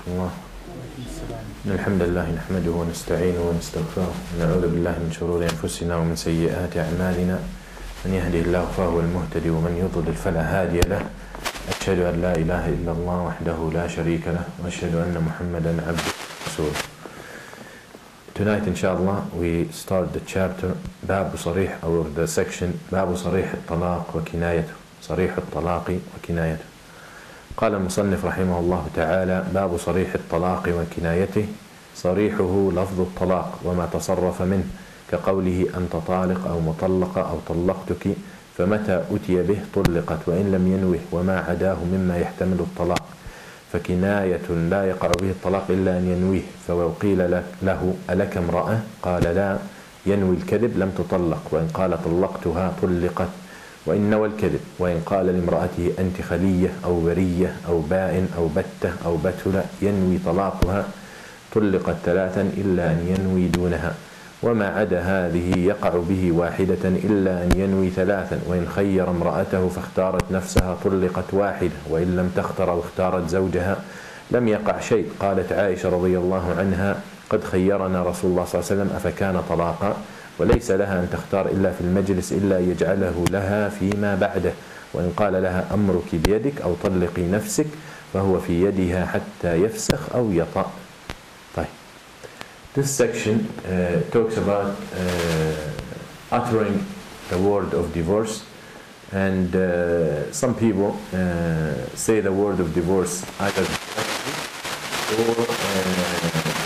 الله. الحمد لله نحمده ونستعينه ونستغفره ونعوذ بالله من شرور أنفسنا ومن سيئات أعمالنا من يهده الله فهو المهتدي ومن يضلل فلا هادي له أشهد أن لا إله إلا الله وحده لا شريك له وأشهد أن محمدا عبده ورسوله. Tonight inshallah we start the chapter باب صريح or the section باب صريح الطلاق وكنايته صريح الطلاق وكنايته. قال المصنف رحمه الله تعالى باب صريح الطلاق وكنايته. صريحه لفظ الطلاق وما تصرف منه كقوله أنت طالق أو مطلقة أو طلقتك فمتى أتي به طلقت وإن لم ينوه وما عداه مما يحتمل الطلاق فكناية لا يقع به الطلاق إلا أن ينويه. فلو قيل له ألك امرأة قال لا ينوي الكذب لم تطلق وإن قال طلقتها طلقت وإن نوى الكذب. وإن قال لامرأته أنت خلية أو برية أو بائن أو بتة أو بتلة ينوي طلاقها طلقت ثلاثا إلا أن ينوي دونها وما عدا هذه يقع به واحدة إلا أن ينوي ثلاثا. وإن خير امرأته فاختارت نفسها طلقت واحدة وإن لم تختر أو اختارت زوجها لم يقع شيء. قالت عائشة رضي الله عنها قد خيرنا رسول الله صلى الله عليه وسلم أفكان طلاقا وليس لها أن تختار إلا في المجلس إلا يجعله لها فيما بعده. وإن قال لها أمرك بيدك أو طلقي نفسك فهو في يدها حتى يفسخ أو يطأ. طيب. This section talks about uttering the word of divorce, and some people say the word of divorce either directly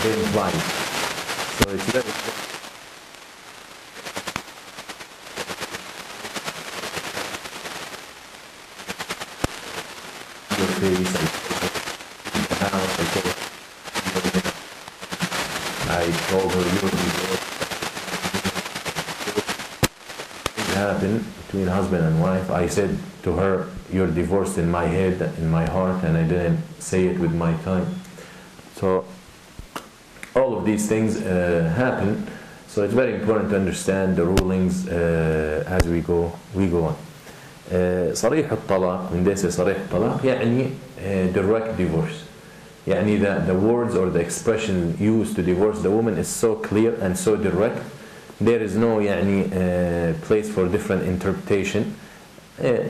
or implied. So it's very I told her you're divorced. It happened between husband and wife. I said to her, you're divorced in my head, in my heart, and I didn't say it with my tongue. So all of these things happen. So it's very important to understand the rulings as we go on. صريح الطلاق, when they say صريح الطلاق, يعني direct divorce. يعني the words or the expression used to divorce the woman is so clear and so direct. There is no يعني place for different interpretation.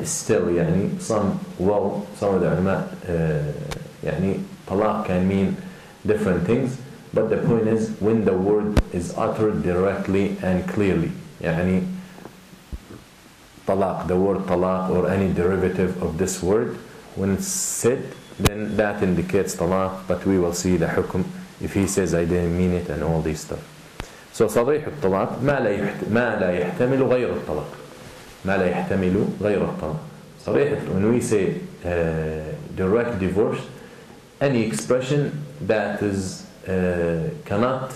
Still يعني some of the ulama يعني طلاق can mean different things, but the point is when the word is uttered directly and clearly. يعني طلاق, the word طلاق or any derivative of this word, when it's said, then that indicates talaq, but we will see the hukum if he says I didn't mean it and all this stuff. So صريح الطلاق ما لا يحتمل غير الطلاق. ما لا يحتمل غير الطلاق. صريح, when we say direct divorce, any expression that is cannot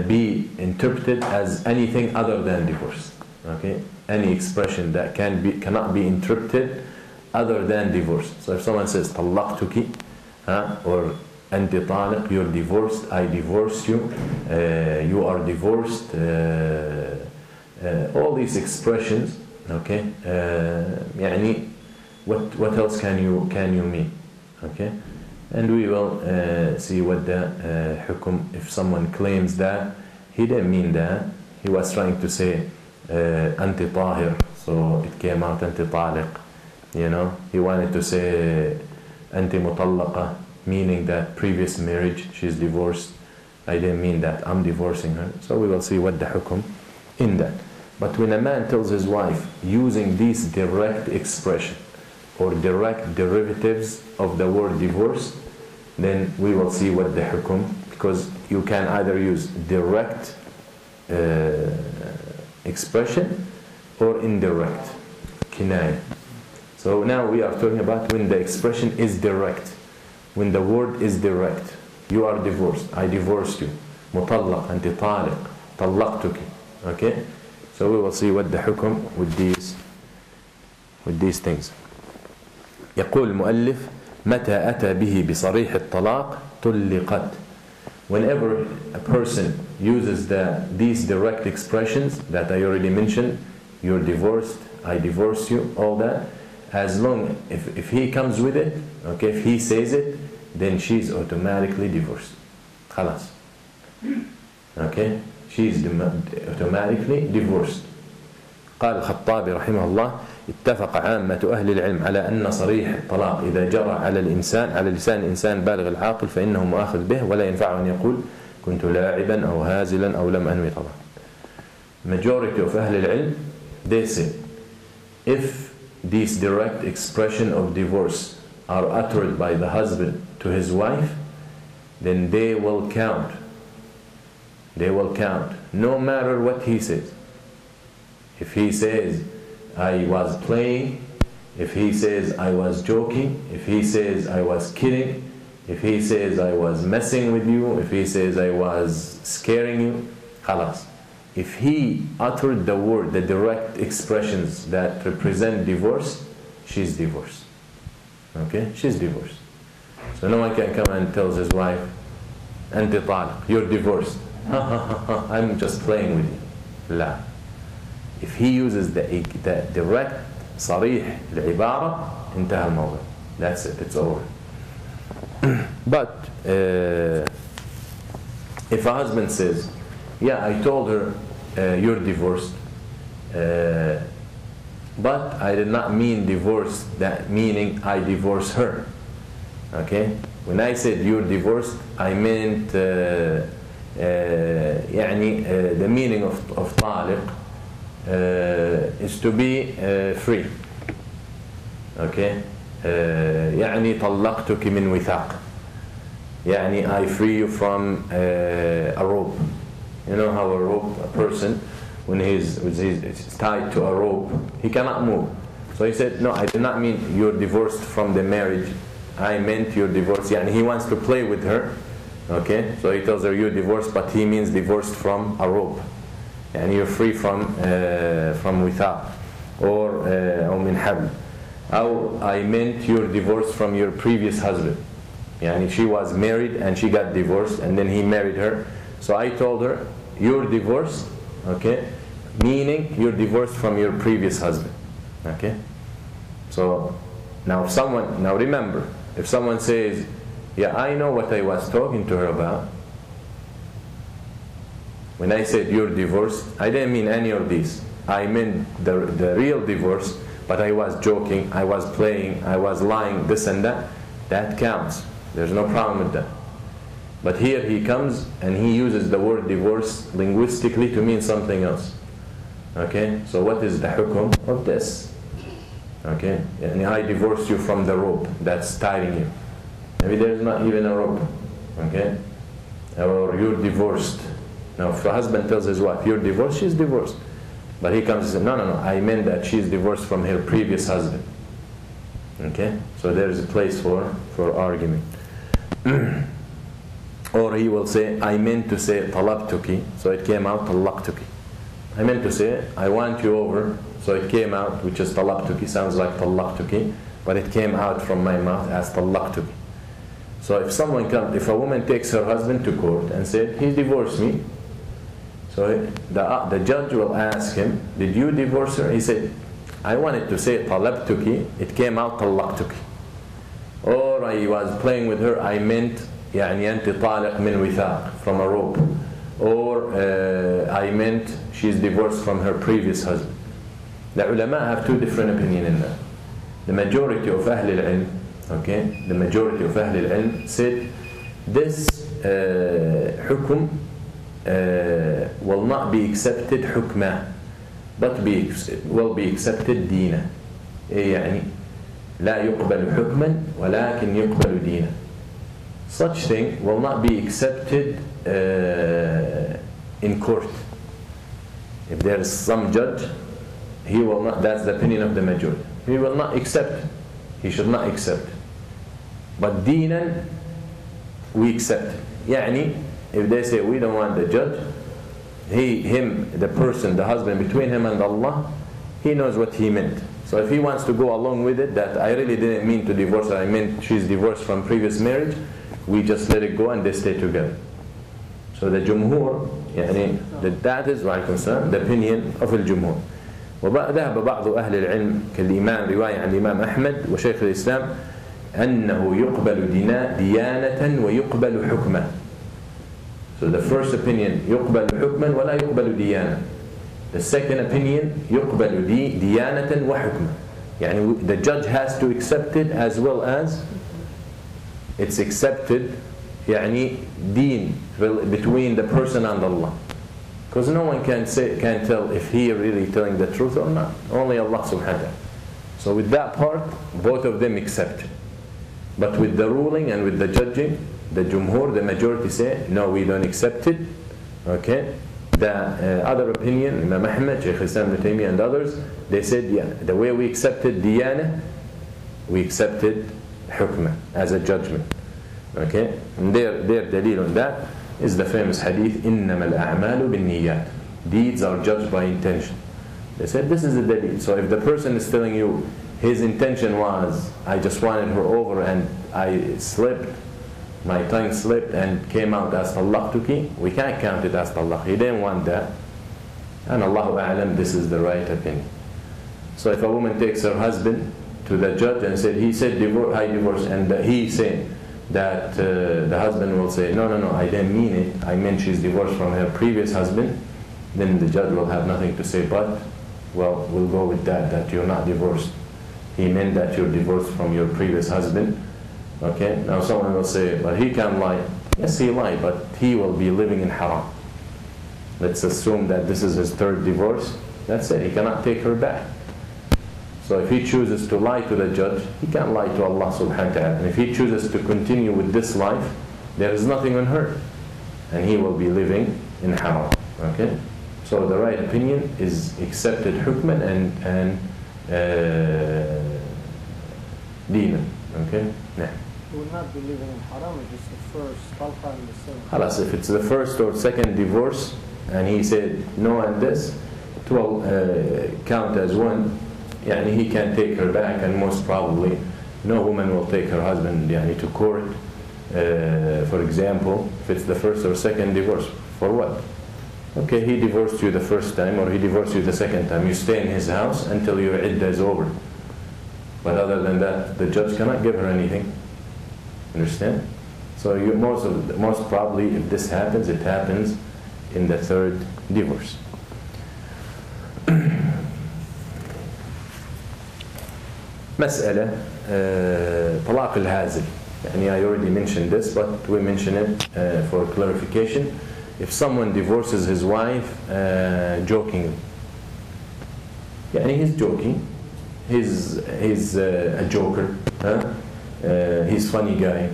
be interpreted as anything other than divorce. Okay? Any expression that cannot be interpreted other than divorce. So if someone says طلقتك or أنت طالق, you're divorced, I divorce you, you are divorced, all these expressions, okay, يعني what else can you mean? Okay, and we will see what the hukum, if someone claims that he didn't mean that, he was trying to say أنت طاهر, so it came out أنت طالق. You know, he wanted to say أنت مطلقة, meaning that previous marriage, she's divorced. I didn't mean that, I'm divorcing her. So we will see what the hukum in that. But when a man tells his wife using these direct expression or direct derivatives of the word divorce, then we will see what the hukum, because you can either use direct expression or indirect, kinaya. So now we are talking about when the expression is direct, when the word is direct. You are divorced, I divorced you. مطلق, أنت طالق, طلقتك. Okay? So we will see what the hukum with these things. يقول المؤلف متى أتى به بصريح الطلاق طلقت. Whenever a person uses these direct expressions that I already mentioned, you're divorced, I divorce you, all that, as long if he comes with it, okay, if he says it, then she's automatically divorced. خلاص. Okay? She's automatically divorced. قال الخطابي رحمه الله: اتفق عامة أهل العلم على أن صريح الطلاق إذا جرى على لسان الإنسان بالغ العاقل فإنه مؤاخذ به ولا ينفع أن يقول كنت لاعبا أو هازلا أو لم أنوي طبعا. Majority of أهل العلم, they say, if these direct expression of divorce are uttered by the husband to his wife, then they will count. They will count, no matter what he says. If he says, I was playing, if he says, I was joking, if he says, I was kidding, if he says, I was messing with you, if he says, I was scaring you, خلاص. If he uttered the word, the direct expressions that represent divorce, she's divorced. Okay? She's divorced. So no one can come and tells his wife, أنت طالق, you're divorced. I'm just playing with you. لا. If he uses the direct صريح العبارة انتهى الموضوع. That's it, it's over. But if a husband says, yeah, I told her you're divorced, but I did not mean divorce, that meaning I divorce her. Okay? When I said you're divorced, I meant the meaning of طالق is to be free. Okay? يعني طلقتك من وثاق. يعني I free you from a rope. You know how a rope, a person, when he's tied to a rope, he cannot move. So he said, no, I did not mean you're divorced from the marriage. I meant you're divorced. Yani he wants to play with her. Okay? So he tells her you're divorced, but he means divorced from a rope. And you're free from withaq or من حبل. أو I meant you're divorced from your previous husband. Yani she was married and she got divorced and then he married her. So I told her you're divorced, okay? Meaning you're divorced from your previous husband. Okay? So now remember, if someone says, yeah, I know what I was talking to her about. When I said you're divorced, I didn't mean any of these. I meant the real divorce, but I was joking, I was playing, I was lying, this and that. That counts. There's no problem with that. But here he comes and he uses the word divorce linguistically to mean something else. Okay? So what is the hukum of this? Okay? And I divorced you from the rope that's tying you. Maybe there's not even a rope. Okay? Or you're divorced. Now if a husband tells his wife, you're divorced, she's divorced. But he comes and says, no, I meant that she's divorced from her previous husband. Okay? So there's a place for argument. Or he will say, I meant to say talabtuki, so it came out talaqtuki. I meant to say, I want you over, so it came out, which is talabtuki, sounds like talaqtuki, but it came out from my mouth as talaqtuki. So if a woman takes her husband to court and said, he divorced me, so the judge will ask him, did you divorce her? He said, I wanted to say talabtuki, it came out talaqtuki. Or I was playing with her, I meant يعني أنت طالق من وثاق, from a rope. Or I meant she's divorced from her previous husband. The ulama have two different opinions in that. The majority of Ahl al-Ilm, okay, the majority of Ahl al-Ilm said this hukum will not be accepted hukma, but will be accepted dina. يعني لا يقبل حكما ولكن يقبل دينا. Such thing will not be accepted in court. If there is some judge, he will not, that's the opinion of the majority. He will not accept. He should not accept. But dinan, we accept. يعني, if they say we don't want the judge, the person, the husband, between him and Allah, he knows what he meant. So if he wants to go along with it, that I really didn't mean to divorce her, I meant she's divorced from previous marriage, we just let it go and they stay together. So the jumhur, that is the opinion of الجمهور. وذهب بعض أهل العلم كالإمام رواية عن الإمام أحمد وشيخ الإسلام أنه يقبل ديانة ويقبل حكما. So the first opinion يقبل حكما ولا يقبل ديانة. The second opinion يقبل ديانة وحكما. يعني the judge has to accept it as well as it's accepted يعني deen between the person and Allah. Because no one can tell if he really telling the truth or not. Only Allah subhanahu wa ta'ala. So with that part, both of them accept it. But with the ruling and with the judging, the jumhur, the majority say, no, we don't accept it. Okay? The other opinion, Imam Ahmad, Shaykh Islam Ibn Taymiyyah and others, they said, yeah, the way we accepted diyana, we accepted hukmah as a judgment. Okay? And their dalil on that is the famous hadith, إِنَّمَا الْأَعْمَالُ بِالنِّيَّاتِ. Deeds are judged by intention. They said this is the dalil. So if the person is telling you his intention was, I just wanted her over and I slipped, my tongue slipped and came out as talaqtuki, we can't count it as talaq. He didn't want that. And Allahu A'lam, this is the right opinion. So if a woman takes her husband to the judge and said, he said I divorce, and he said that the husband will say, no, I didn't mean it. I meant she's divorced from her previous husband. Then the judge will have nothing to say but, well, we'll go with that you're not divorced. He meant that you're divorced from your previous husband. Okay? Now someone will say, but he can lie. Yes, he lied, but he will be living in haram. Let's assume that this is his third divorce. That's it. He cannot take her back. So if he chooses to lie to the judge, he can't lie to Allah subhanahu wa ta'ala. And if he chooses to continue with this life, there is nothing on her. And he will be living in haram. Okay? So the right opinion is accepted hukman and deenan. Okay? Nah. He will not be living in haram if it's the first talqa and the second. Halas, if it's the first or second divorce, and he said no and this, it will count as one. Yani he can take her back, and most probably no woman will take her husband to court. For example, if it's the first or second divorce, for what? Okay, he divorced you the first time or he divorced you the second time. You stay in his house until your iddah is over. But other than that, the judge cannot give her anything. Understand? So most probably, if this happens, it happens in the third divorce. مسألة طلاق الهازل. يعني I already mentioned this, but we mention it for clarification. If someone divorces his wife jokingly, يعني he's joking, he's a joker, he's funny guy,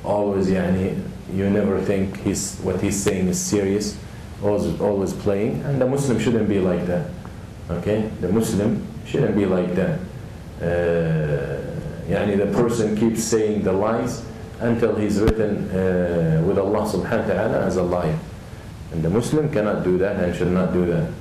always يعني you never think what he's saying is serious, always playing, and the Muslim shouldn't be like that. Okay, the Muslim shouldn't be like that. يعني the person keeps saying the lies until he's written with Allah subhanahu wa ta'ala as a liar. And the Muslim cannot do that and should not do that.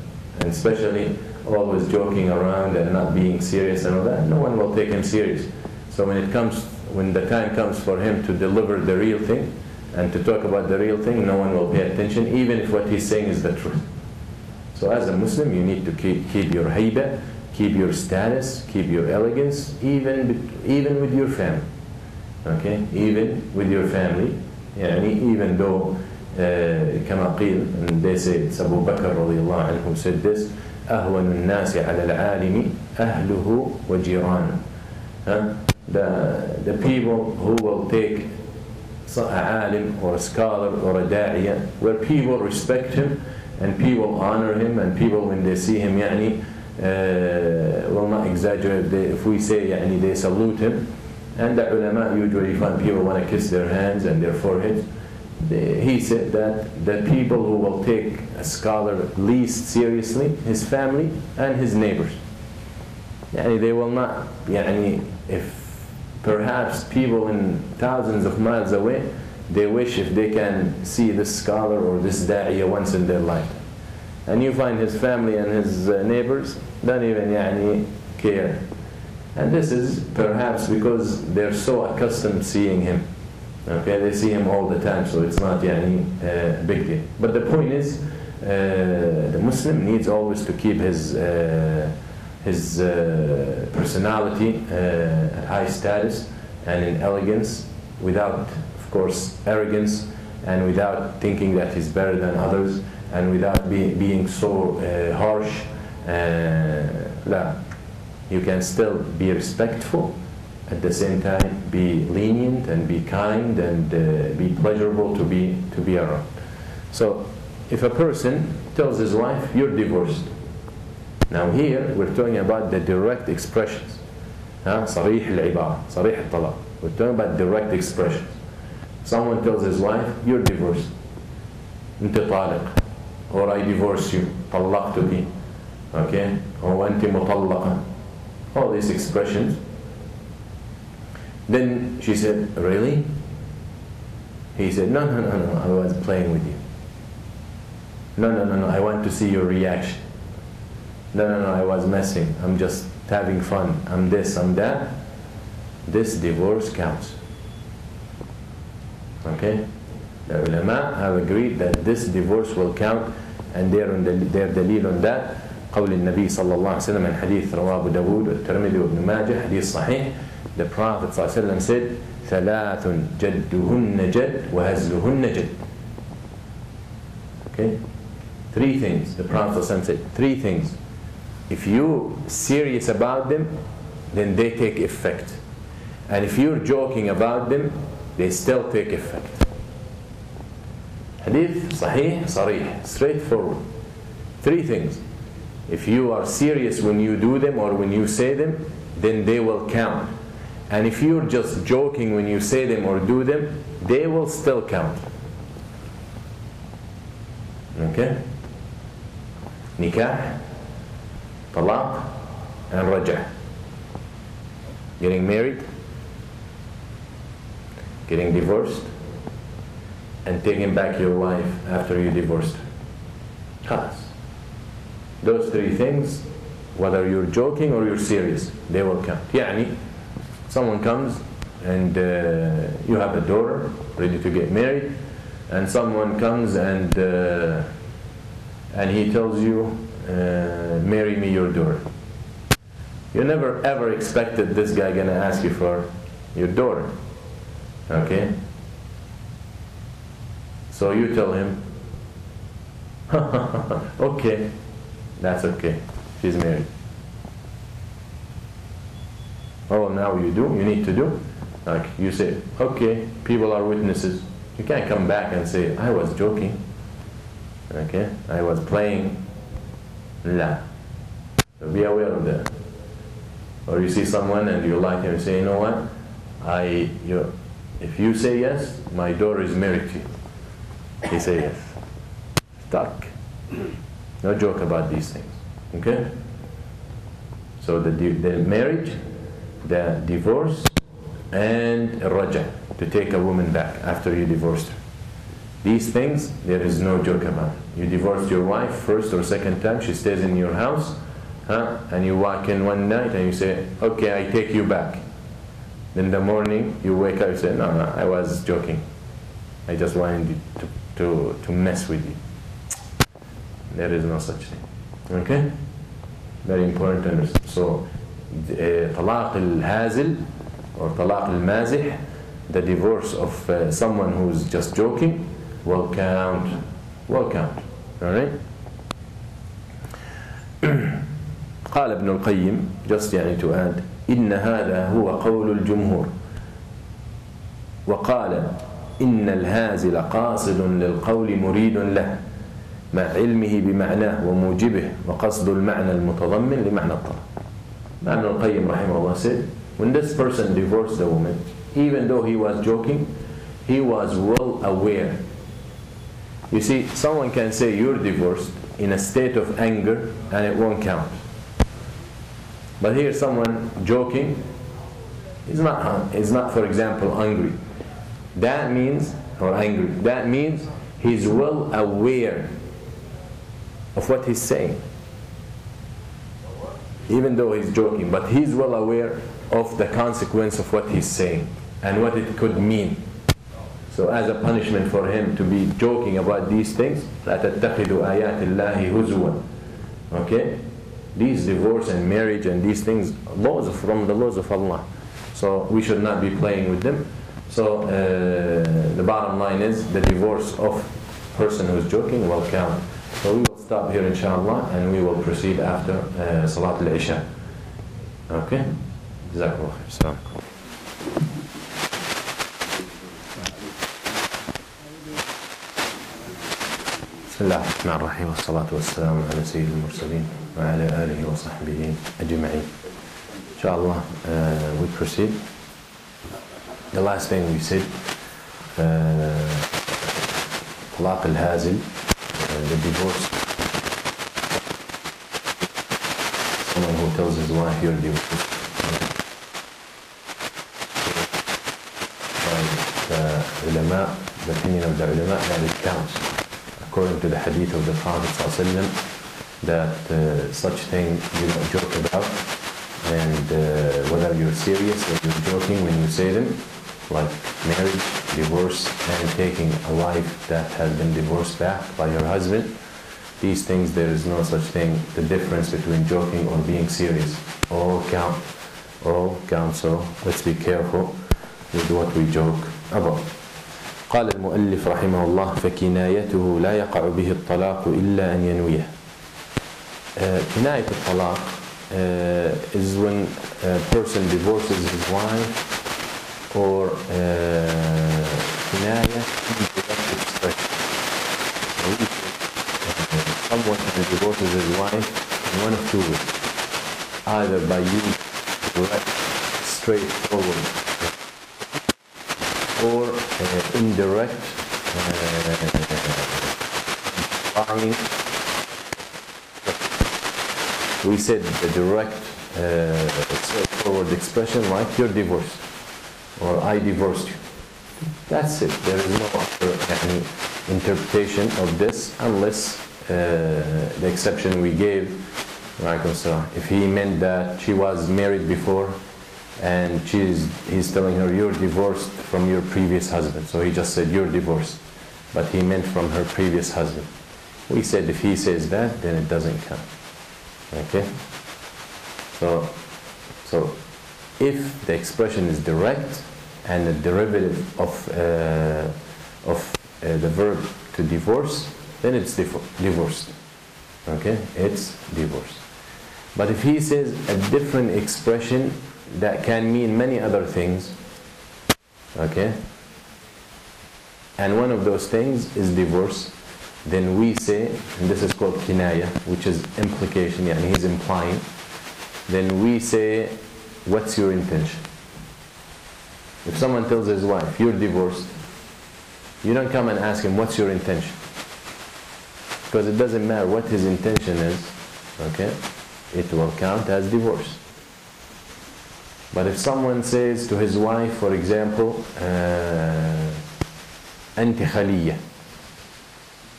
And especially always joking around and not being serious and all that, no one will take him serious. So when the time comes for him to deliver the real thing and to talk about the real thing, no one will pay attention, even if what he's saying is the truth. So as a Muslim, you need to keep your haiba, keep your status, keep your elegance, even with your family. Okay, even with your family. يعني even though كما قيل, and they say it's Abu Bakr radiallahu anhu who said this, أهون الناس على العالم أهله وجيرانه. The people who will take a alim or a scholar or a da'iya, where people respect him and people honor him, and people when they see him يعني will not exaggerate, if we say يعني they salute him. And the ulama usually find people want to kiss their hands and their foreheads. He said that the people who will take a scholar least seriously, his family and his neighbors. Yani they will not, if perhaps people in thousands of miles away, they wish if they can see this scholar or this da'iyah once in their lifetime. And you find his family and his neighbors don't even care. And this is perhaps because they're so accustomed seeing him. Okay, they see him all the time, so it's not a big deal. But the point is, the Muslim needs always to keep his his personality at high status and in elegance, without, of course, arrogance, and without thinking that he's better than others, and without being so harsh. You can still be respectful, at the same time be lenient and be kind and be pleasurable to be around. So if a person tells his wife, you're divorced. Now here we're talking about the direct expressions. صريح العبارة, صريح الطلاق. We're talking about direct expressions. Someone tells his wife, you're divorced. أنت طالق. Or I divorce you. طلقتك. Okay? Or أنت مطلقة. All these expressions. Then she said, really? He said, no, I was playing with you. No, I want to see your reaction. No, I was messing. I'm just having fun. I'm this, I'm that. This divorce counts. Okay? The ulama have agreed that this divorce will count, and their dalil on that قول النبي صلى الله عليه وسلم من حديث رواه أبو داود والترمذي وابن ماجه حديث صحيح. The Prophet صلى الله عليه وسلم said ثلاث جدهن جد وهزلهن جد. Okay? 3 things. The Prophet صلى الله عليه وسلم said 3 things. If you're serious about them, then they take effect. And if you're joking about them, they still take effect. Hadith sahih, sarih, straightforward. 3 things. If you are serious when you do them or when you say them, then they will count. And if you're just joking when you say them or do them, they will still count. Okay? Nikah, talaq, and rajah. Getting married, getting divorced, and taking back your wife after you divorced her. Those 3 things, whether you're joking or you're serious, they will count. يعني, someone comes and you have a daughter ready to get married, and someone comes and he tells you, marry me your daughter. You never ever expected this guy gonna ask you for your daughter. Okay? So you tell him, okay, that's okay, she's married. Oh, now you need to do? Like you say, okay, people are witnesses. You can't come back and say, I was joking. Okay? I was playing. La. So be aware of that. Or you see someone and you like him and say, you know what? If you say yes, my daughter is married to you. He say yes. Stuck. No joke about these things. Okay? So the marriage, the divorce, and rajah, to take a woman back after you divorced her. These things, there is no joke about it. You divorced your wife first or second time, she stays in your house, and you walk in one night and you say, okay, I take you back. Then in the morning, you wake up and say, no, I was joking. I just wanted to mess with you. There is no such thing. Okay? Very important to understand. So, talaq al-hazil or talaq al-mazih, the divorce of someone who's just joking, will count. Will count. Alright? قال ابن القيم, just يعني to add, إن هذا هو قول الجمهور وقال إن الهازل قاصد للقول مريد له مع علمه بمعناه وموجبه وقصد المعنى المتضمن لمعنى الطلاق. ابن القيم رحمه الله said, when this person divorced the woman, even though he was joking, he was well aware. You see, someone can say you're divorced in a state of anger and it won't count. But here someone joking is not, for example, angry. That means, or angry, that means he's well aware of what he's saying. Even though he's joking, but he's well aware of the consequence of what he's saying and what it could mean. So as a punishment for him to be joking about these things, لا تتخذوا آيات الله هزوا. Okay? These divorce and marriage and these things, laws from the laws of Allah. So we should not be playing with them. So the bottom line is the divorce of person who is joking will count. So we will stop here inshallah and we will proceed after Salat al-Isha. Okay? Jazakallah khair. بسم الله الرحمن الرحيم والصلاة والسلام على سيد المرسلين وعلى آله وصحبه أجمعين. Inshallah, we proceed. The last thing we said, طلاق الهازل, the divorce. Someone who tells his wife, you're divorced. By the ulama, the opinion of the ulama, that it counts. According to the hadith of the Prophet ﷺ, that such thing you don't joke about, and whether you're serious or you're joking when you say them, like marriage, divorce, and taking a wife that has been divorced back by her husband, these things, there is no such thing, the difference between joking or being serious. All count, so let's be careful with what we joke about. قال المؤلف رحمه الله فكنايته لا يقع به الطلاق إلا أن ينويه. كناية الطلاق is when a person divorces his wife, or كناية indirect expression. Someone who divorces his wife in one of two ways, either by using direct, straightforward, or indirect, implying. We said the direct, straightforward expression, like you're divorced, or I divorced you. That's it. There is no other interpretation of this, unless the exception we gave, if he meant that she was married before, and he's telling her, you're divorced from your previous husband. So he just said, you're divorced. But he meant from her previous husband. We said if he says that, then it doesn't count. Okay? So if the expression is direct, and the derivative of the verb to divorce, then it's divorced. Okay? It's divorced. But if he says a different expression that can mean many other things, okay, and one of those things is divorce, then we say, and this is called kinaya, which is implication, yani he's implying, then we say, what's your intention? If someone tells his wife, you're divorced, you don't come and ask him, what's your intention? Because it doesn't matter what his intention is, okay, it will count as divorce. But if someone says to his wife, for example, أنت خلية.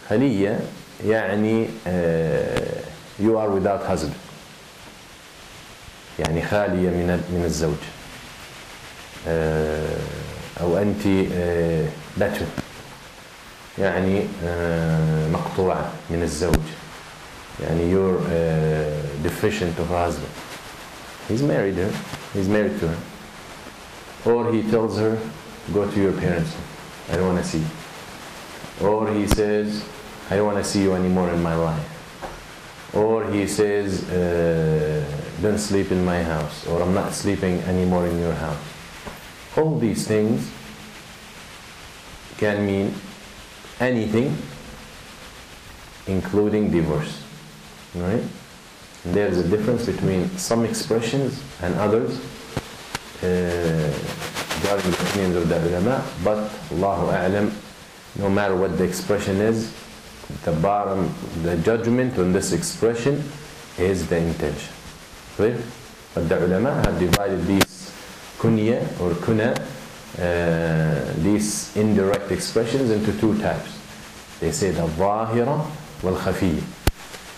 خلية يعني you are without husband. يعني خالية من الزوج. أو أنت بتو. يعني مقطوعة من الزوج. يعني you're deficient of a husband. He's married her. He's married to her. Or he tells her, go to your parents. I don't want to see you. Or he says, I don't want to see you anymore in my life. Or he says, don't sleep in my house. Or I'm not sleeping anymore in your house. All these things can mean anything, including divorce. Right? And there's a difference between some expressions and others regarding the opinions of the ulama, but Allahu A'lam, no matter what the expression is, the judgment on this expression is the intention. Clear? But the ulama have divided these kunya or kuna, these indirect expressions, into two types. They say the zahira wal khafiyya.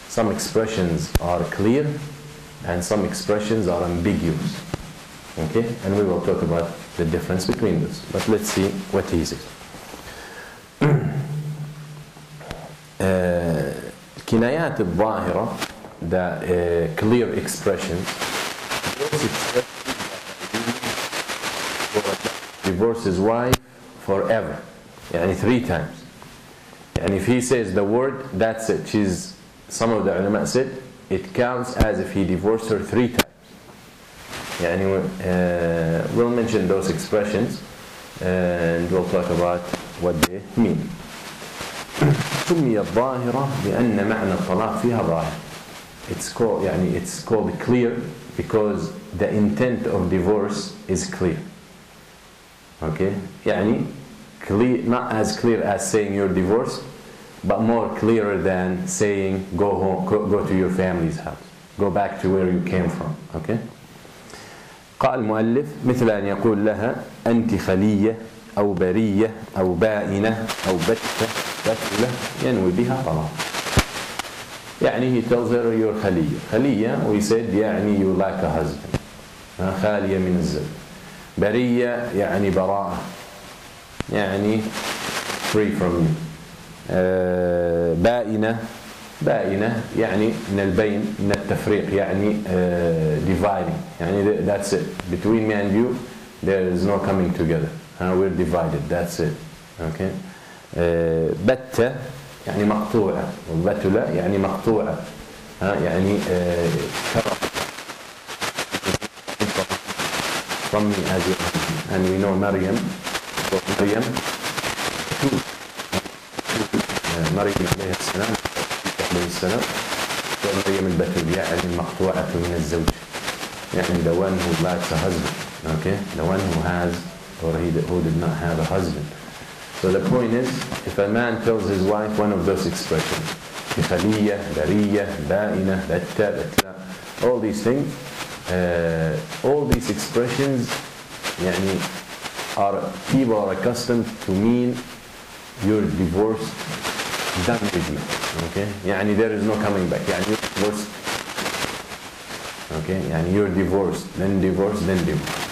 Some expressions are clear and some expressions are ambiguous. Okay? And we will talk about the difference between those. But let's see what he says. الكنايات الظاهرة the clear expressions. Divorce his wife forever. يعني 3 times. And if he says the word, that's it. Some of the ulama said it counts as if he divorced her 3 times. يعني we'll mention those expressions and we'll talk about what they mean. سمي الظاهرة لأن معنى الطلاق فيها ظاهر. It's called clear because the intent of divorce is clear. Okay? يعني clear, not as clear as saying you're divorced, but more clearer than saying go home, go to your family's house, go back to where you came from. Okay? قال المؤلف مثل أن يقول لها أنت خلية أو برية أو بائنة أو بتلة ينوي بها طلاق. يعني he tells her you're خلية we said يعني you like a husband, خالية من الزوج. برية يعني براءة, يعني free from you. بائنة يعني من البين, من التفريق, يعني dividing, يعني that's it, between me and you there is no coming together, we're divided, that's it. Okay? بتة يعني مقطوعة, والبتلة يعني مقطوعة, يعني from me as you, and we know Maryam عليه السلام ومريم البتول يعني المقطوعة من الزوج, يعني the one who likes a husband, okay, the one who has or who did not have a husband. So the point is, if a man tells his wife one of those expressions, خلية, برية, بائنة, بتة, all these things, all these expressions, يعني people are accustomed to mean you're divorced, done with you. Okay, يعني there is no coming back. يعني you're divorced. Okay, يعني you're divorced, then divorced, then divorced.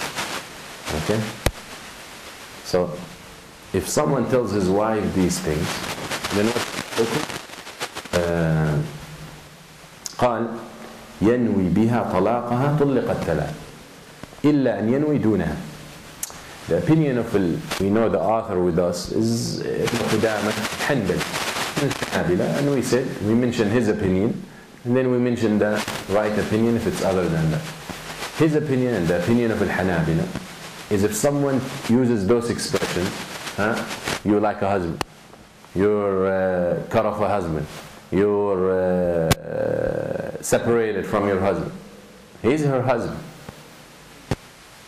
Okay. So, if someone tells his wife these things, then قال ينوي بها طلاقها طلقت 3 إلا أن ينوي دونها. The opinion of we know the author with us is Qudamah Hanbali, and we mentioned his opinion, and then we mentioned the right opinion if it's other than that. His opinion and the opinion of Al-Hanabila is if someone uses those expressions, you're like a husband, you're cut off a husband, you're separated from your husband, he's her husband.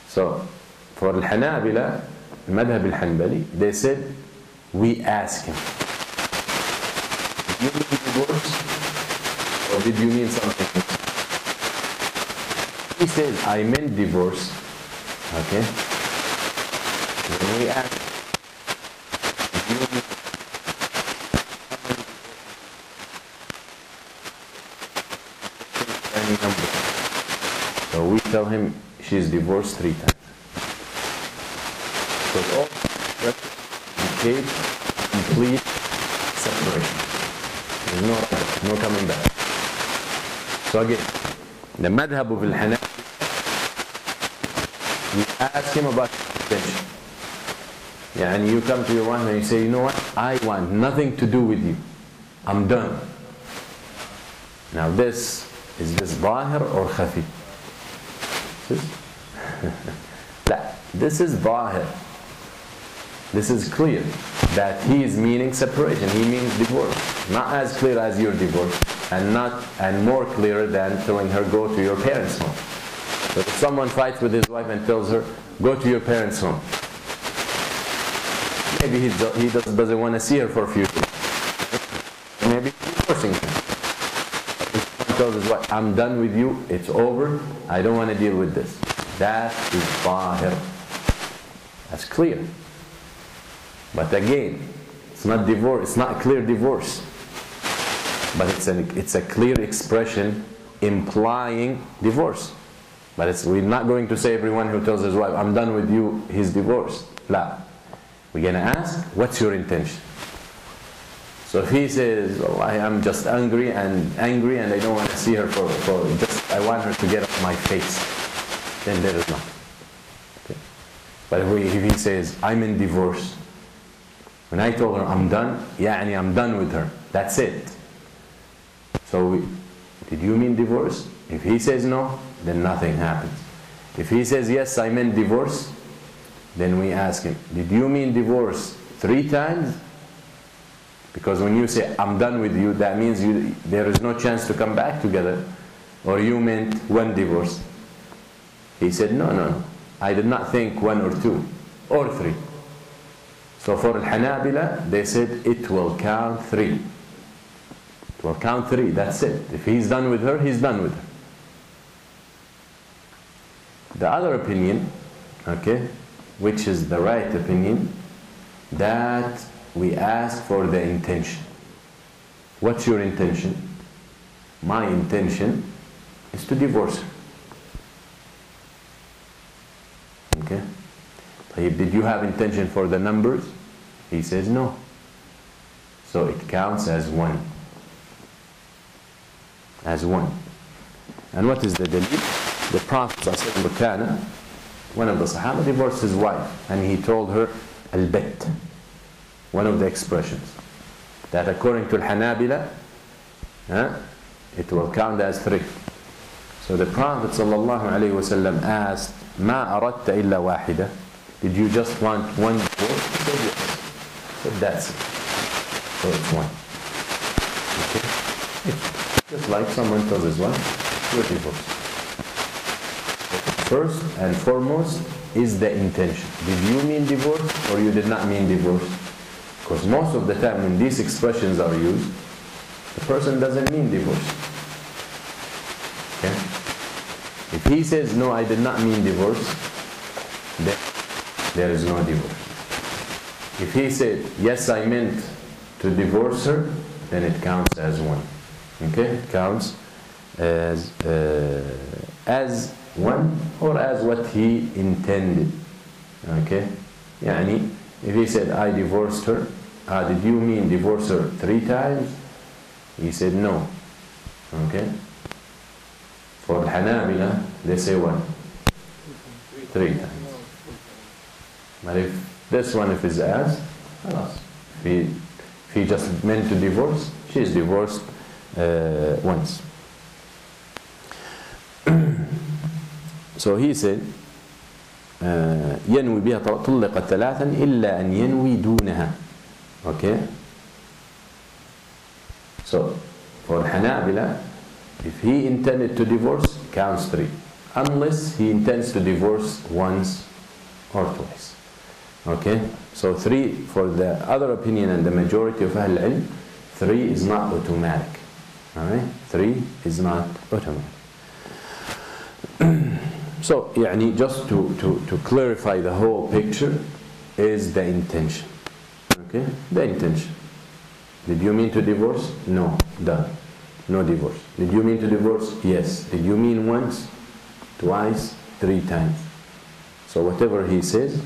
So for Al-Hanabila, Madhab Al-Hanbali, they said, we ask him, did you mean divorce or did you mean something else? He says, I meant divorce. Okay? When we ask, did you mean any number? So we tell him, she's divorced 3 times. Because all indicate complete separation. There's no coming back. So again, the madhab of Al-Hanafi, we ask him about intention. Yeah, and you come to your wife and you say, you know what, I want nothing to do with you. I'm done. Now is this zahir or khafi? This is zahir. This is clear that he is meaning separation. He means divorce. Not as clear as your divorce, and more clearer than telling her go to your parents' home. But if someone fights with his wife and tells her go to your parents' home, maybe he doesn't want to see her for a few days. Maybe he's divorcing her. If someone tells his wife, I'm done with you, it's over, I don't want to deal with this. That is zahir. That's clear. But again, it's not divorce, it's not a clear divorce. But it's a clear expression implying divorce. But we're not going to say everyone who tells his wife, I'm done with you, he's divorced. La. We're going to ask, what's your intention? So if he says, oh, I'm just angry and I don't want to see her for just, I want her to get off my face, then there is nothing. Okay? But if he says, I'm in divorce, when I told her I'm done, يعني I'm done with her, that's it. So did you mean divorce? If he says no, then nothing happens. If he says yes, I meant divorce, then we ask him, did you mean divorce 3 times? Because when you say I'm done with you, that means there is no chance to come back together. Or you meant 1 divorce. He said no, I did not think 1 or 2 or 3. So for Al-Hanabila, they said it will count 3. It will count 3, that's it. If he's done with her, he's done with her. The other opinion, okay, which is the right opinion, that we ask for the intention. What's your intention? My intention is to divorce her. Okay? Did you have intention for the numbers? He says no. So it counts as 1. As 1. And what is the dalil? The Prophet ﷺ, one of the Sahaba, divorced his wife, and he told her al-bat, one of the expressions, that according to Al-Hanabila, it will count as 3. So the Prophet ﷺ asked, ما أردت إلا واحدة? Did you just want 1 divorce? He said yes. So that's it. So it's 1. Okay? It's just like someone tells his wife, you're divorced. First and foremost is the intention. Did you mean divorce or you did not mean divorce? Because most of the time when these expressions are used, the person doesn't mean divorce. Okay? If he says, no, I did not mean divorce, then there is no divorce. If he said, yes, I meant to divorce her, then it counts as 1. Okay? It counts as 1 or as what he intended. Okay? Yani, if he said, I divorced her, did you mean divorce her 3 times? He said, no. Okay? For Hanabila, they say 1. 3 times. But if this one, if is asked, if he just meant to divorce, she is divorced once. So he said, ينوي بها طلقت 3 إلا أن ينوي دونها. Okay? So, for Hanabila, if he intended to divorce, counts 3. Unless he intends to divorce once or twice. Okay? So 3, for the other opinion and the majority of Ahl al-Ilm, 3 is not automatic. Alright? 3 is not automatic. So, يعني, just to clarify the whole picture, is the intention. Okay? The intention. Did you mean to divorce? No. Done. No divorce. Did you mean to divorce? Yes. Did you mean once, twice, 3 times? So whatever he says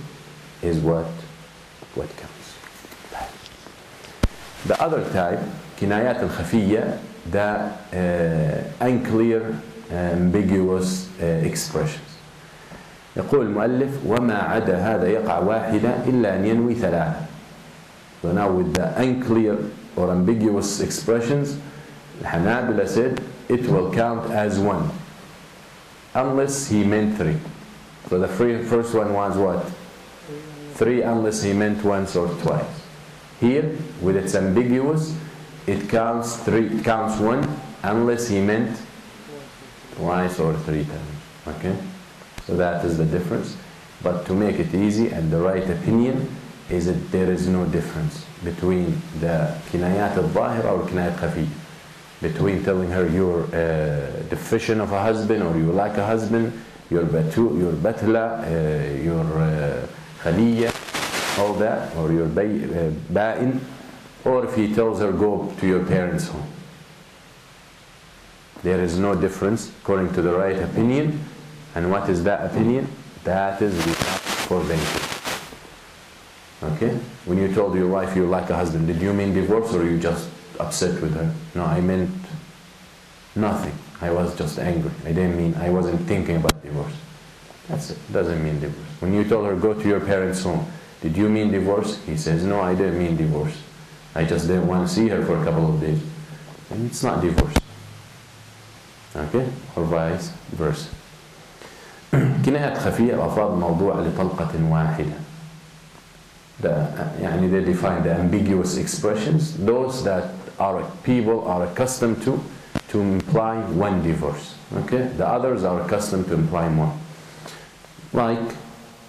is what counts. The other type, kinayat al-khafiyya, the unclear, ambiguous expressions. يقول المؤلف وما عدا هذا يقع واحدة إلا أن ينوي 3. So now with the unclear or ambiguous expressions, Hanabila said it will count as 1 unless he meant 3. So the first one was what? 3 unless he meant once or twice. Here, with its ambiguous, it counts 3. It counts 1 unless he meant twice or 3 times. Okay? So that is the difference. But to make it easy, and the right opinion is that there is no difference between the kinayat al-zahira or kinayat khafiyya. Between telling her you're deficient of a husband, or you lack a husband, you're batla, you're khaliya, all that, or you're ba'in, or if he tells her go to your parents' home. There is no difference according to the right opinion. And what is that opinion? That is for the intention. Okay? When you told your wife you like a husband, did you mean divorce or you just upset with her? No, I meant nothing. I was just angry. I wasn't thinking about divorce. That's it. Doesn't mean divorce. When you told her go to your parents' home, did you mean divorce? He says, no, I didn't mean divorce. I just didn't want to see her for a couple of days. And it's not divorce. Okay? Or vice versa. كنايات خفية أفراد موضوع لطلقة واحدة. يعني they define the ambiguous expressions, those that people are accustomed to imply one divorce. Okay? The others are accustomed to imply more. Like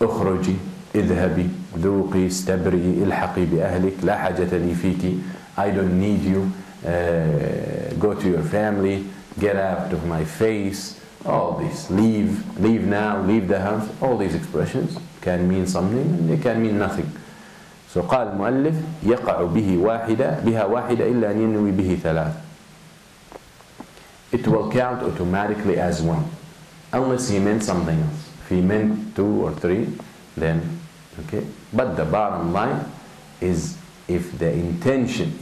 اخرجي, اذهبي, ذوقي, استبرئي, الحقي بأهلك, لا حاجة لي فيكي, I don't need you, go to your family, get out of my face, all these, leave now, leave the house, all these expressions can mean something and they can mean nothing. So قال المؤلف يقع بها واحدة إلا أن ينوي به ثلاثة. It will count automatically as one, unless he meant something else. If he meant 2 or 3, then okay. But the bottom line is, if the intention,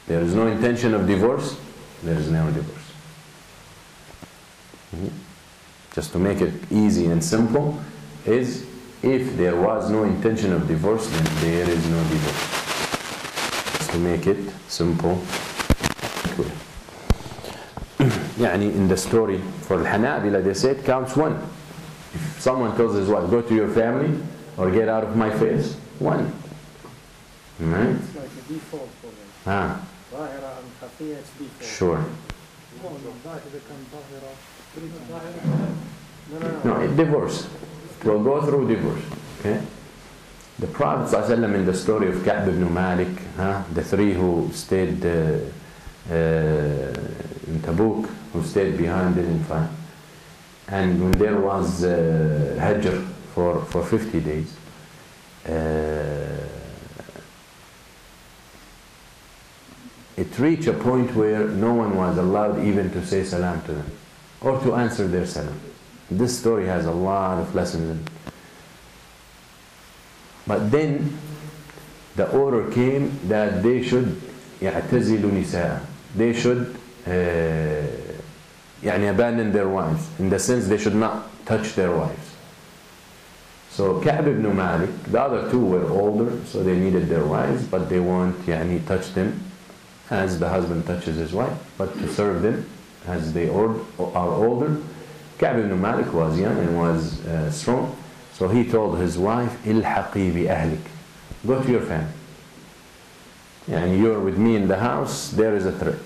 there is no intention of divorce, there is no divorce. Just to make it easy and simple, is if there was no intention of divorce, then there is no divorce. Just to make it simple. يعني in the story for Al-Hanabila, they said counts 1. If someone tells his wife, go to your family or get out of my face, 1. Right? It's like a default for them. ظاهرة أم خفية, it's default. Sure. No, divorce. It will go through divorce. Okay? The Prophet ﷺ, in the story of Ka'b ibn Malik, the 3 who stayed in Tabuk, who stayed behind in front, and when there was Hajr for 50 days, it reached a point where no one was allowed even to say salam to them or to answer their salam. This story has a lot of lessons in it. But then the order came that they should يعتزلوا نساء. They should يعني abandon their wives, in the sense they should not touch their wives. So Ka'b ibn Malik, the other 2 were older, so they needed their wives, but they won't يعني touch them as the husband touches his wife, but to serve them as they are older. Ka'b ibn Malik was young and was strong, so he told his wife, ilhaqi bi ahlik, go to your family. And you're with me in the house, there is a threat.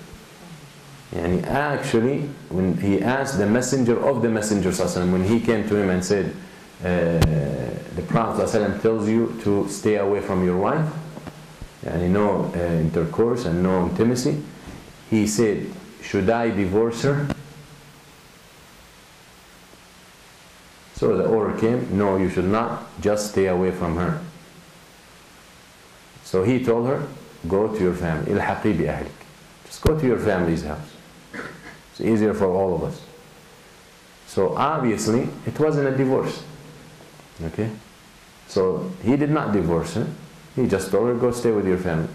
And actually, when he asked the messenger of the Messenger ﷺ, when he came to him and said, the Prophet ﷺ tells you to stay away from your wife, and no intercourse and no intimacy, he said, should I divorce her? So the order came, no, you should not, just stay away from her. So he told her, go to your family, ilhaqi bi ahlik. Just go to your family's house. It's easier for all of us. So obviously, it wasn't a divorce. Okay? So he did not divorce her. He just told her, go stay with your family.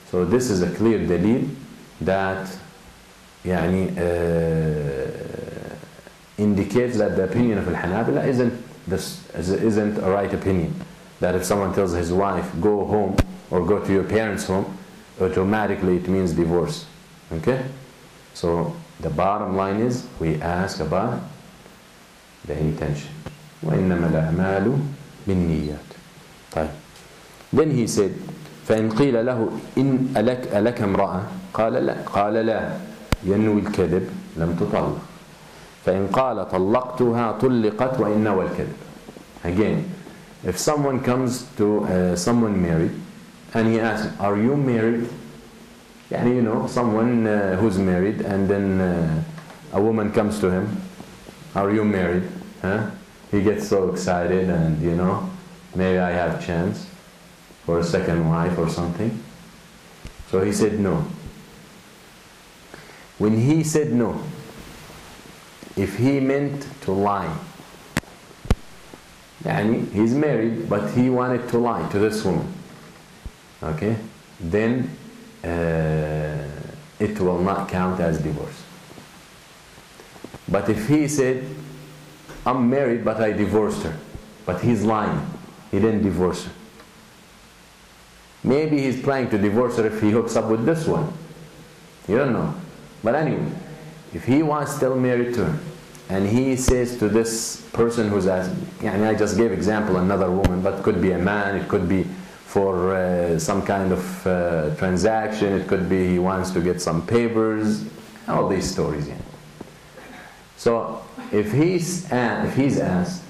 So this is a clear dalil that يعني, indicates that the opinion of Al-Hanabila isn't a right opinion. That if someone tells his wife, go home or go to your parents' home, automatically it means divorce. Okay? So the bottom line is, we ask about the intention. وَإِنَّمَا الْأَعْمَالُ بِالنِّيَّاتِ. طيب. Then he said, فإن قيل له إن ألك امرأة قال لا ينوي الكذب لم تطلق فإن قال طلقتها طلقت وإن نوى الكذب. Again, if someone comes to someone married and he asks, are you married? يعني, you know, someone who's married, and then a woman comes to him, are you married? He gets so excited, and you know, maybe I have a chance for a second wife or something. So he said no. When he said no, if he meant to lie, يعني he's married but he wanted to lie to this woman, okay, then it will not count as divorce. But if he said, I'm married but I divorced her, but he's lying, he didn't divorce her. Maybe he's planning to divorce her if he hooks up with this one. You don't know. But anyway, if he was still married to her, and he says to this person who's asking, I just gave example, another woman, but it could be a man, it could be for some kind of transaction, it could be he wants to get some papers, all these stories. Yeah. So if he's asked,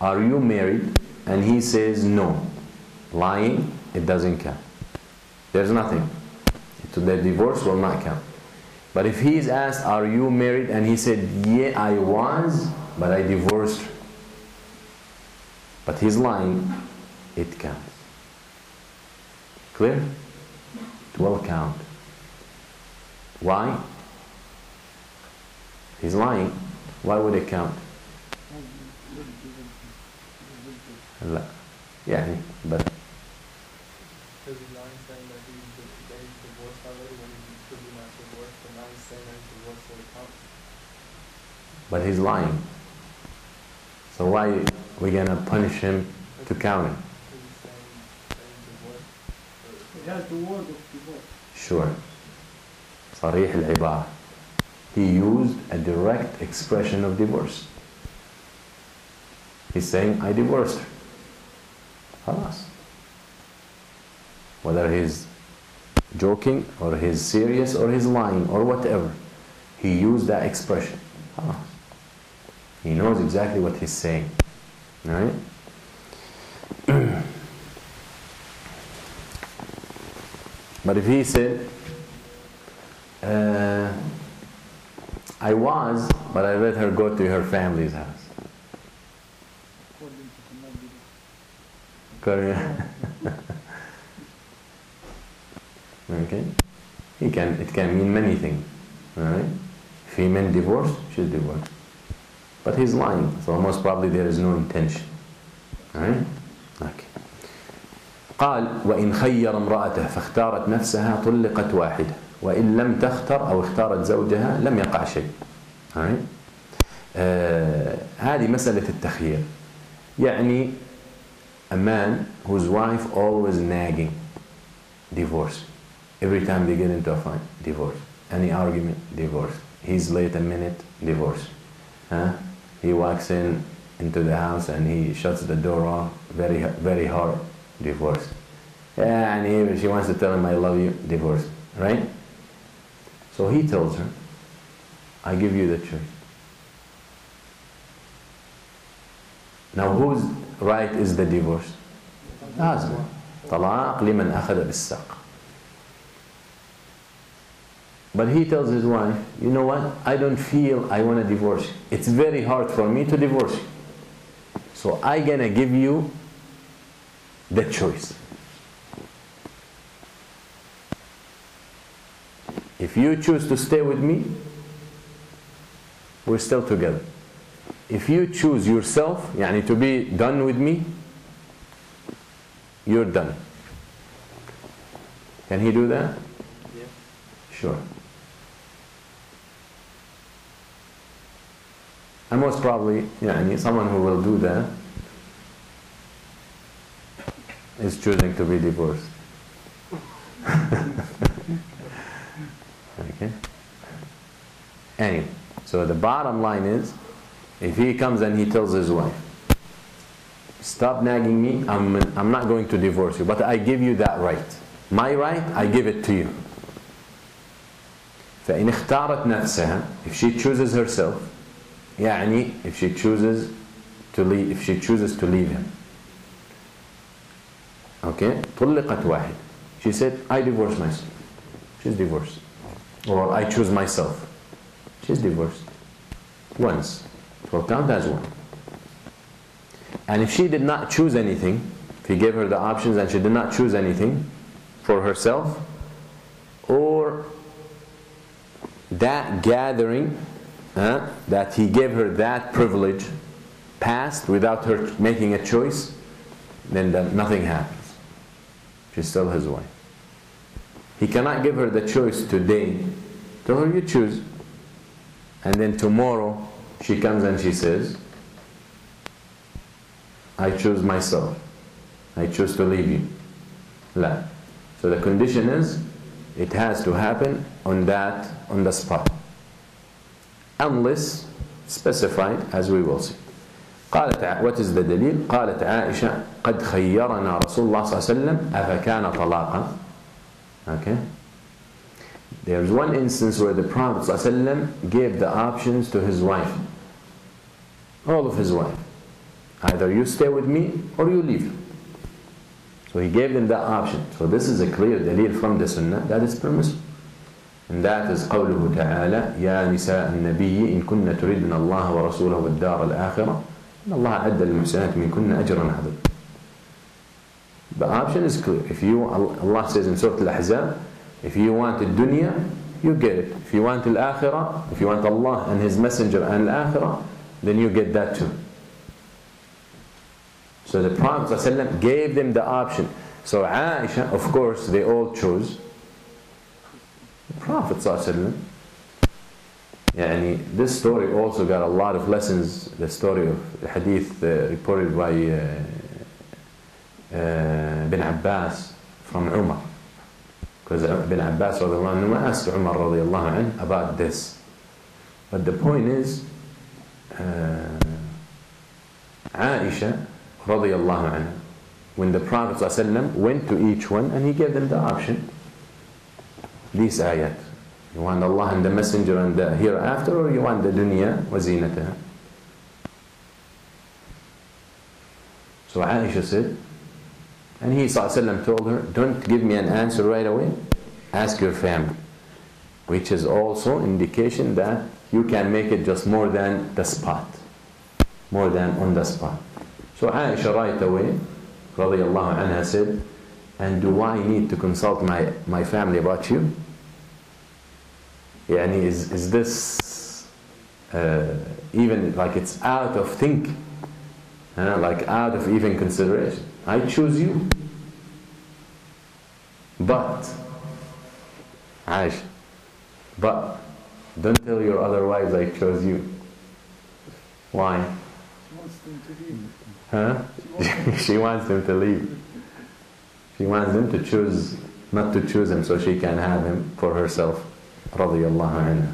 are you married? And he says no, lying, it doesn't count. There's nothing. The divorce will not count. But if he's asked, are you married? And he said, yeah, I was, but I divorced her. But he's lying, it counts. Clear? It will count. Why? He's lying. Why would it count? لا. يعني but because he's lying saying that he's divorced already when he could be not divorced, but now he's saying that he's divorced, so it counts. But he's lying. So why are we gonna punish him to count it? Because he's saying that he's divorced. It has the word of divorce. Sure. صريح العبارة. He used a direct expression of divorce. He's saying, I divorced her. خلاص. Whether he's joking or he's serious or he's lying or whatever, he used that expression. خلاص. He knows exactly what he's saying. Right? But if he said, I was, but I let her go to her family's house. Okay? It can mean many things. Right? If he meant divorce, she's divorced. But he's lying, so most probably there is no intention. Right? Okay. قال وإن خير امرأته فاختارت نفسها طلقت واحدة وإن لم تختر أو اختارت زوجها لم يقع شيء. Right? هذه مسألة التخيير. يعني a man whose wife always nagging, divorce. Every time they get into a fight, divorce. Any argument, divorce. He's late a minute, divorce. He walks into the house and he shuts the door off very, very hard, divorce. And she wants to tell him I love you, divorce. Right? So he tells her, I give you the choice. Now whose right is the divorce? The husband. طلاق لمن أخذ بالساق. But he tells his wife, you know what? I don't feel I want to divorce you. It's very hard for me to divorce you. So I'm going to give you the choice. If you choose to stay with me, we're still together. If you choose yourself, يعني to be done with me, you're done. Can he do that? Yeah. Sure. And most probably, someone who will do that is choosing to be divorced. Okay? Anyway, so the bottom line is, if he comes and he tells his wife, stop nagging me, I'm not going to divorce you, but I give you that right. My right, I give it to you. فإن اختارت نفسها, if she chooses herself, if she chooses to leave him. Okay? طلقت واحد. She said, I divorce myself. She's divorced. Or I choose myself. She's divorced. Once. It will count as one. And if she did not choose anything, if he gave her the options and she did not choose anything for herself, or that gathering, that he gave her that privilege passed without her making a choice, then nothing happens. She's still his wife. He cannot give her the choice today. Tell her, you choose. And then tomorrow she comes and she says, I choose myself. I choose to leave you. La. So the condition is, it has to happen on the spot. Unless specified, as we will see. What is the dalil? قالت عائشة قد خيرنا رسول الله صلى الله عليه وسلم أفكان طلاقا. Okay. There's one instance where the Prophet ﷺ gave the options to his wife. All of his wife. Either you stay with me or you leave. So he gave them that option. So this is a clear dalil from the Sunnah that is permissible. And that is قوله تعالى يا نساء النبي إن كن تردن الله ورسوله والدار الآخرة إن الله أعد للمحسنات منكن أجرا عظيما. The option is clear. If you, Allah says in Surah Al-Ahzab, if you want the dunya, you get it. If you want al-akhirah, if you want Allah and His Messenger and al-akhirah, then you get that too. So the Prophet ﷺ gave them the option. So Aisha, of course, they all chose the Prophet ﷺ. This story also got a lot of lessons. The story of the hadith reported by Ibn Abbas from Umar. Because Ibn Abbas asked Umar radiallahu anh about this. But the point is, Aisha radiallahu anha, when the Prophet ﷺ went to each one and he gave them the option, these ayat, you want Allah and the Messenger and the hereafter, or you want the dunya wa zinataha? So Aisha said, and he ﷺ told her, don't give me an answer right away, ask your family, which is also indication that you can make it just more than the spot, more than on the spot. So Aisha right away radiallahu anha said, and do I need to consult my family about you? Is this even like it's out of thinking, like out of even consideration? I choose you, but Aisha, but don't tell your other wives I chose you. Why? She wants them to leave. Huh? She wants them to leave. She wants them to choose, not to choose him so she can have him for herself. Radiyallahu anha.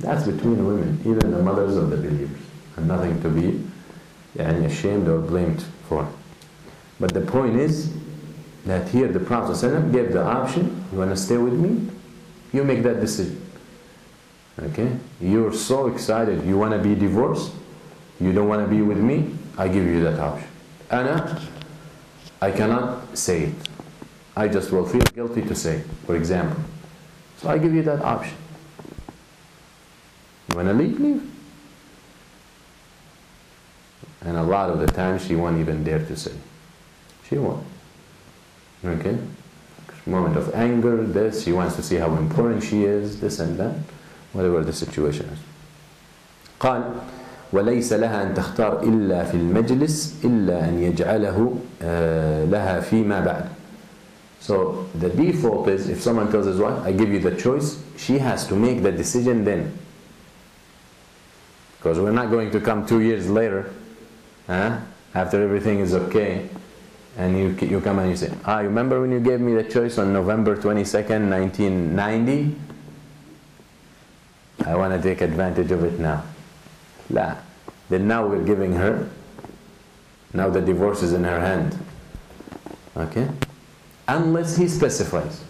That's between women, even the mothers of the believers, and nothing to be ashamed or blamed for. But the point is that here the Prophet ﷺ gave the option, you want to stay with me? You make that decision. Okay? You're so excited, you want to be divorced? You don't want to be with me? I give you that option. I cannot say it. I just will feel guilty to say it, for example. So I give you that option. You want to leave? Leave. And a lot of the time she won't even dare to say. She won't. Okay? Moment of anger, this, she wants to see how important she is, this and that, whatever the situation is. قال وليس لها أن تختار إلا في المجلس إلا أن يجعله لها فيما بعد. So the default is, if someone tells his wife, I give you the choice, she has to make the decision then. Because we're not going to come 2 years later, after everything is okay, and you come and you say, you remember when you gave me the choice on November 22nd, 1990? I want to take advantage of it now. La. Then now we're giving her, now the divorce is in her hand. Okay? Unless he specifies.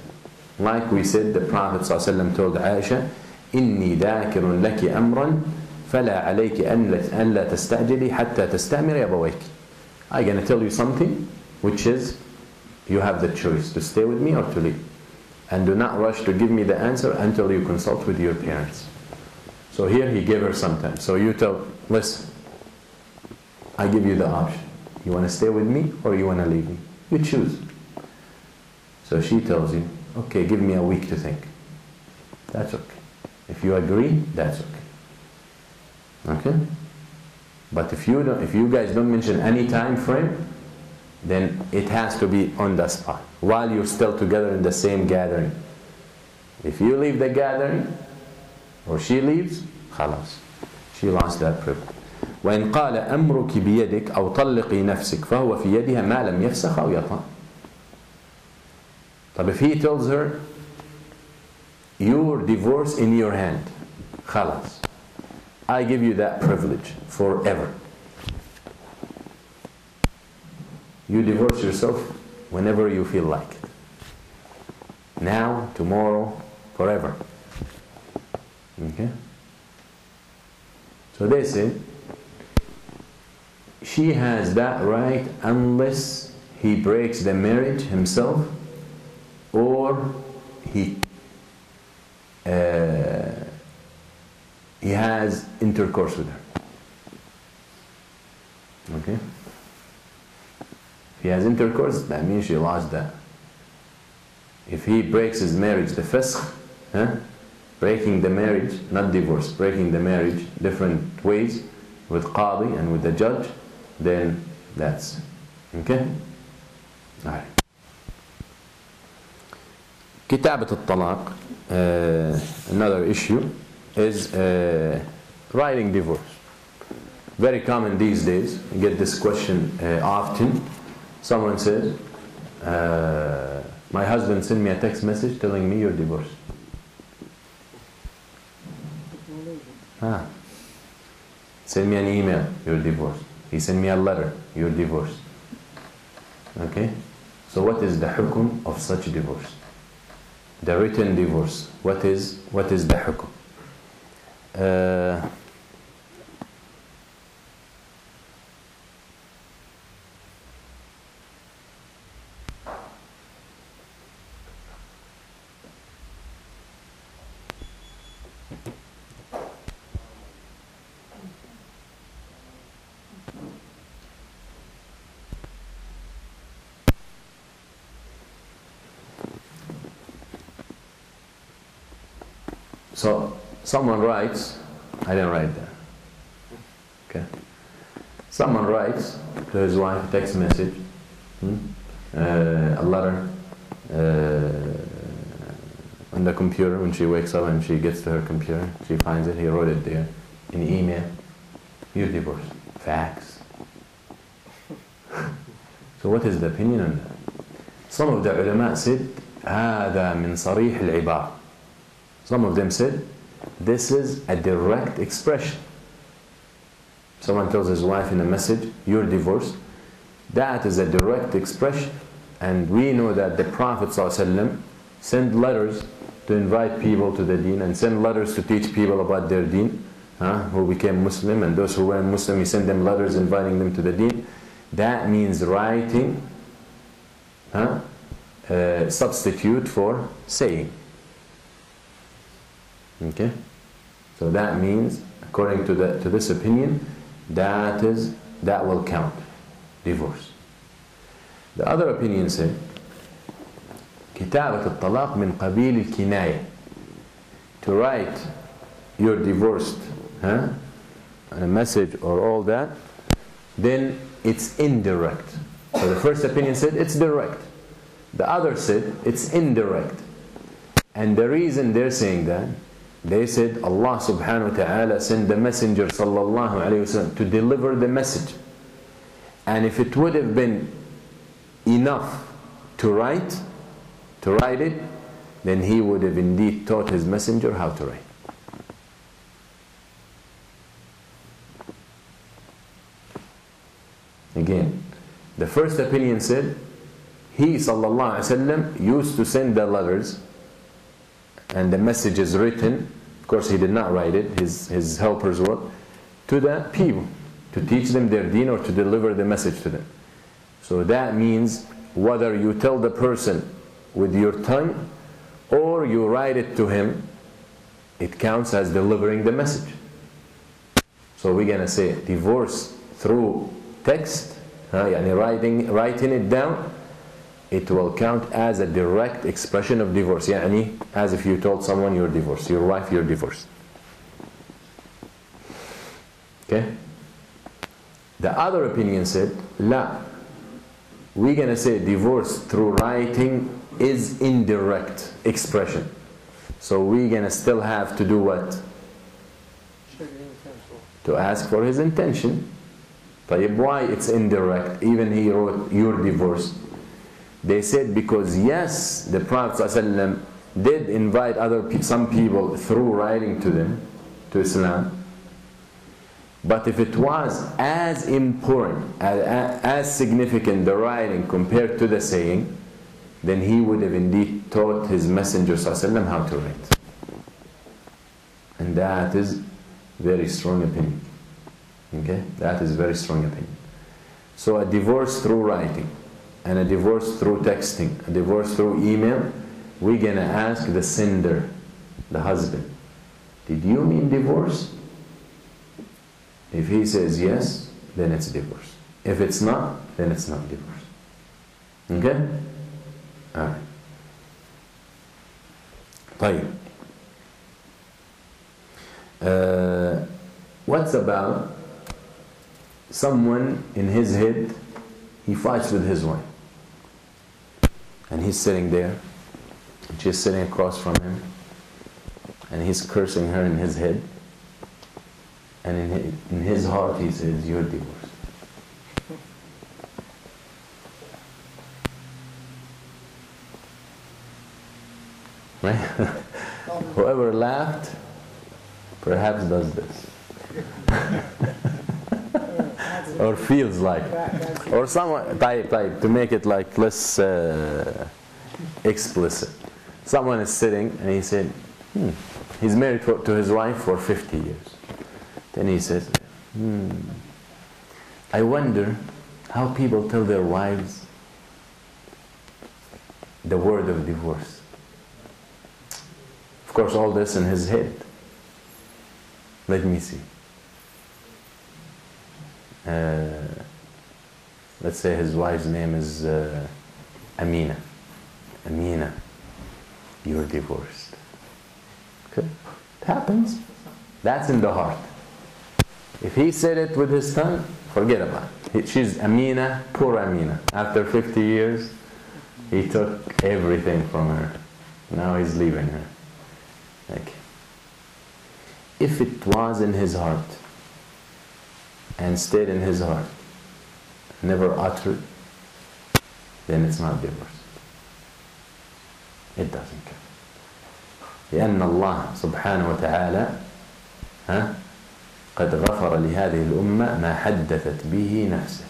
Like we said, the Prophet ﷺ told Aisha, إِنِّي ذَاكِرٌ لَكِ أَمْرًا فَلَا عَلَيْكِ أَنْ لَا تَسْتَعْجِلِي حَتَّى تَسْتَأْمِرِ أَبَوَيْكِ. I'm going to tell you something, which is, you have the choice to stay with me or to leave. And do not rush to give me the answer until you consult with your parents. So here he gave her some time. So you tell, listen, I give you the option. You want to stay with me or you want to leave me? You choose. So she tells you, okay, give me a week to think. That's okay. If you agree, that's okay. Okay? But if you guys don't mention any time frame, then it has to be on the spot, while you're still together in the same gathering. If you leave the gathering, or she leaves, خلاص, she lost that privilege. وإن قال أمرك بيدك أو طلقي نفسك فهو في يدها ما لم يفسخ أو يطأ. But if he tells her, your divorce in your hand, خلاص, I give you that privilege forever. You divorce yourself whenever you feel like it. Now, tomorrow, forever. Okay? So they say, she has that right unless he breaks the marriage himself, or he has intercourse with her. Okay? If he has intercourse, that means she lost that. If he breaks his marriage, the fisq, breaking the marriage, not divorce, breaking the marriage different ways with qadi and with the judge, then that's okay. All right. كتابة الطلاق, another issue is writing divorce. Very common these days. You get this question often. Someone says, my husband sent me a text message telling me you're divorced. Send me an email, you're divorced. He sent me a letter, you're divorced. Okay? So what is the hukum of such divorce? The written divorce. What is the hukum? So someone writes, I didn't write that. Okay. Someone writes to his wife a text message, a letter on the computer when she wakes up and she gets to her computer. She finds it, he wrote it there in email. You're divorced. Facts. So what is the opinion on that? Some of the ulama said, هذا من صريح العبارة. Some of them said, this is a direct expression. Someone tells his wife in a message, you're divorced. That is a direct expression. And we know that the Prophet ﷺ sent letters to invite people to the deen, and sent letters to teach people about their deen, who became Muslim, and those who weren't Muslim, he sent them letters inviting them to the deen. That means writing, substitute for saying. Okay, so that means, according to this opinion, that will count divorce. The other opinion said, كتابة الطلاق من قبيل الكناية. To write you're divorced, a message or all that, then it's indirect. So the first opinion said it's direct. The other said it's indirect. And the reason they're saying that, they said Allah subhanahu wa ta'ala sent the messenger sallallahu alayhi wa sallam to deliver the message. And if it would have been enough to write it, then he would have indeed taught his messenger how to write. Again, the first opinion said, he sallallahu alayhi wa sallam used to send the letters and the message is written, of course he did not write it, his helpers wrote, to the people, to teach them their deen or to deliver the message to them. So that means whether you tell the person with your tongue or you write it to him, it counts as delivering the message. So we're going to say divorce through text, writing it down, it will count as a direct expression of divorce. As if you told someone you're divorced, your wife you're divorced. Okay? The other opinion said, la, we're going to say divorce through writing is indirect expression. So we're going to still have to do what? To ask for his intention. طيب, why it's indirect? Even he wrote your divorce. They said because yes, the Prophet ﷺ did invite some people through writing to them, to Islam. But if it was as important, as significant, the writing compared to the saying, then he would have indeed taught his Messenger ﷺ how to write. And that is very strong opinion. Okay? That is very strong opinion. So a divorce through writing, and a divorce through texting, a divorce through email, we're going to ask the sender, the husband, did you mean divorce? If he says yes, then it's divorce. If it's not, then it's not divorce. Okay? Alright. طيب. What's about someone in his head, he fights with his wife. And he's sitting there, and she's sitting across from him, and he's cursing her in his head. And in his heart he says, you're divorced. Right? Whoever laughed perhaps does this. Or feels like. Or someone, to make it like less explicit. Someone is sitting and he said, he's married to his wife for 50 years. Then he says, I wonder how people tell their wives the word of divorce. Of course, all this in his head. Let me see. Let's say his wife's name is Amina. Amina, you're divorced. Okay? It happens. That's in the heart. If he said it with his tongue, forget about it. She's Amina, poor Amina. After 50 years, he took everything from her. Now he's leaving her. Okay. If it was in his heart, and stayed in his heart, never uttered, then it's not divorce. It doesn't count. لأن الله سبحانه وتعالى قد غفر لهذه الأمة ما حدثت به نفسه.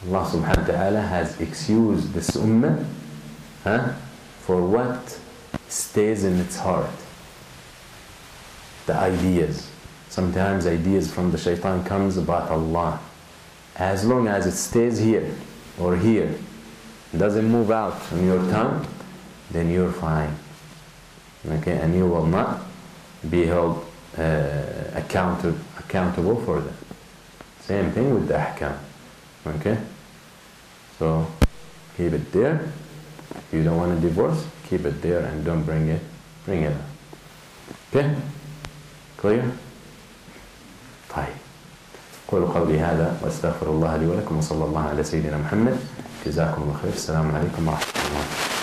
Allah subhanahu wa ta'ala has excused this ummah for what stays in its heart. The ideas. Sometimes ideas from the shaitan comes about Allah. As long as it stays here or here, doesn't move out on your tongue, then you're fine. Okay, and you will not be held accountable for that. Same thing with the ahkam. Okay? So, keep it there. If you don't want a divorce, keep it there and don't bring it up. Okay? Clear? طيب. قولوا قولي هذا واستغفر الله لي ولكم وصلى الله على سيدنا محمد. جزاكم الله خير. السلام عليكم ورحمة الله.